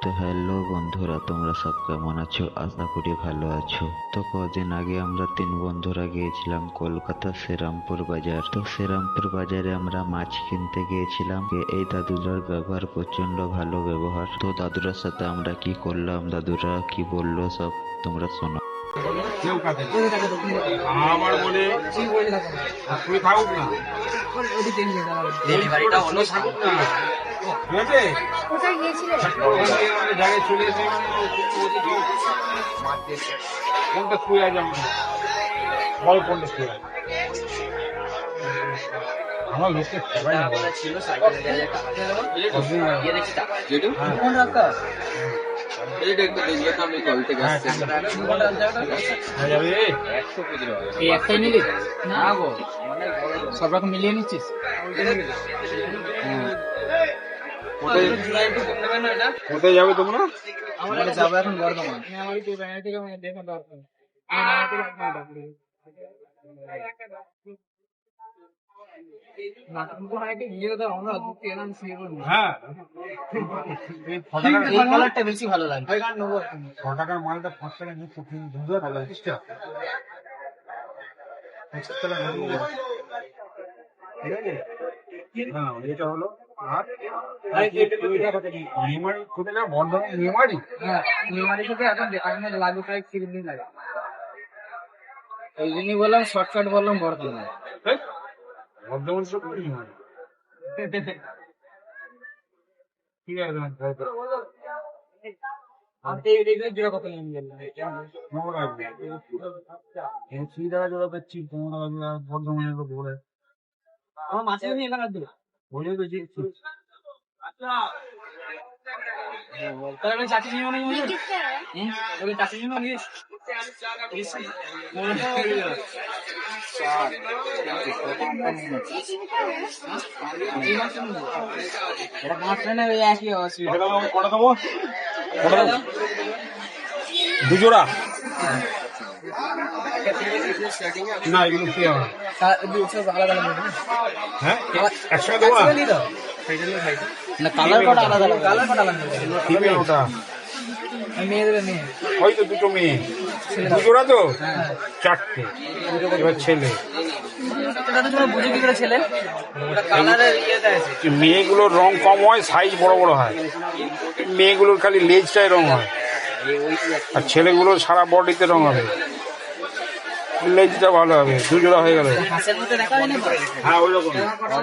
তো হ্যালো বন্ধুরা, তোমরা সব কেমন আছো? আশা করি ভালো আছো। তো কদিন আগে আমরা 3 বন্ধুরা গিয়েছিলাম কলকাতা শ্রীরামপুর বাজার। তো শ্রীরামপুর বাজারে আমরা মাছ কিনতে গিয়েছিলাম। এই দাদুটার ব্যবহার প্রচন্ড ভালো ব্যবহার। তো দাদুরার সাথে আমরা কি করলাম, দাদুরা কি বললো, সব তোমরা শোনো। আমার মনে তুই থাকুক না ডেলিভারিটা হলো থাকুক না ঠিক আছে কোথায় গিয়েছিলে? জায়গায় চলে এসে কোনটা শুয়ে আছে বল কোনটা শুয়ে আছে আমার লোককে সবাই ছিল সাইকেলে গিয়ে দেখছি টাকা কোন রাস্তা এটা একটু দেখলে তো আমি কল থেকে আসছি এই একটাই নিলি না গো সব রকম মিলিয়ে নিচ্ছিস কোথায় যাবে তোমরা? আমরা যাবো এখন বর্ধমান হ্যাঁ এই কালারটা বেশি ভালো লাগে 6 টাকার মালটা 5 টাকা নিয়ে শুকিয়ে ধুয়ে ভালো চেষ্টা এটা হলো আর মেমারি কোথায় যাবো? বর্ধমান মেমারি থেকে এখন লাগু প্রায় 3 দিন লাগে ওই জন্যই বললাম শর্টকাট বললাম বর্ধমান বর্ধমান সব মেমারি ঠিক আছে বর্ধমানের লোক বলে আমার মাছের নিয়ে এলাকা দিল বলে তো যে তাহলে আমি চাকরি নিয়ে অনেক ওই চাকরি নিয়ে অনেক এটা মাছ না ওই একই অসুবিধা কটা দেবো দুজোড়া না এগুলো কি হবে আলাদা হ্যাঁ 100 দেবো না কালার কটা আলাদা কালার কটা আলাদা কি মেয়ে ওটা মেয়েদের মেয়ে ওই তো দুটো মেয়ে দুজোড়া তো 4টে এবার ছেলে বুঝে কি করে ছেলে ওটা কালারের ইয়েতে আছে মেয়েগুলোর রং কম হয়, সাইজ বড় বড় হয়। মেয়েগুলোর খালি লেজটায় রং হয় আর ছেলেগুলোর সারা বডিতে রং হবে, লেজটা ভালো হবে। দুজোড়া হয়ে গেল। হাঁসের মধ্যে দেখা হয় না হ্যাঁ ওই রকম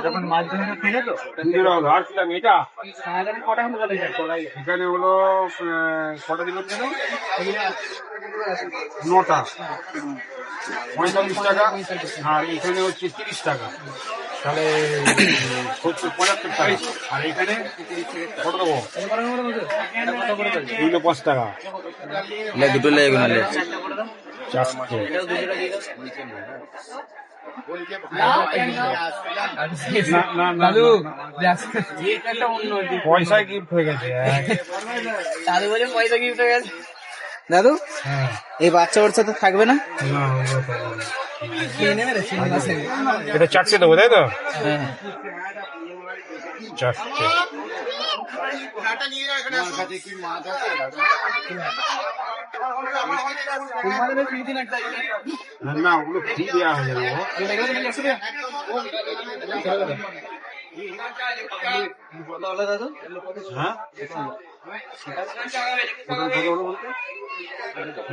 যখন মাছ ধরে ফিরে তো দুজোড়া হলো। আর ছিলাম এটা সারাদিন কটা হলো এখানে হলো কটা দিন হচ্ছে 9টা 45 টাকা আর এখানে হচ্ছে 30 টাকা, তাহলে হচ্ছে 75 টাকা। আর এখানে কত দেবো? এগুলো 5 টাকা দুটো লেগে গেল। 4টে পয়সা গিফট হয়ে গেছে। দাদু বলে পয়সা গিফট হয়ে গেছে দাদু হ্যাঁ এই বাচ্চা ওর সাথে থাকবে না না ওগুলো পাবো না। খেয়ে নেবে রে চিংড়ি মাছ এটা 4টে দেবো তাই তো? হ্যাঁ 4টে না ওগুলো ফ্রি দেওয়া হয়ে যাবে। হ্যাঁ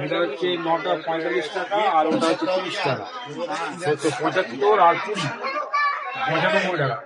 এটা হচ্ছে 9টা 45 টাকা আর ওটা হচ্ছে 30 টাকা, 75 আর 20 95 টাকা।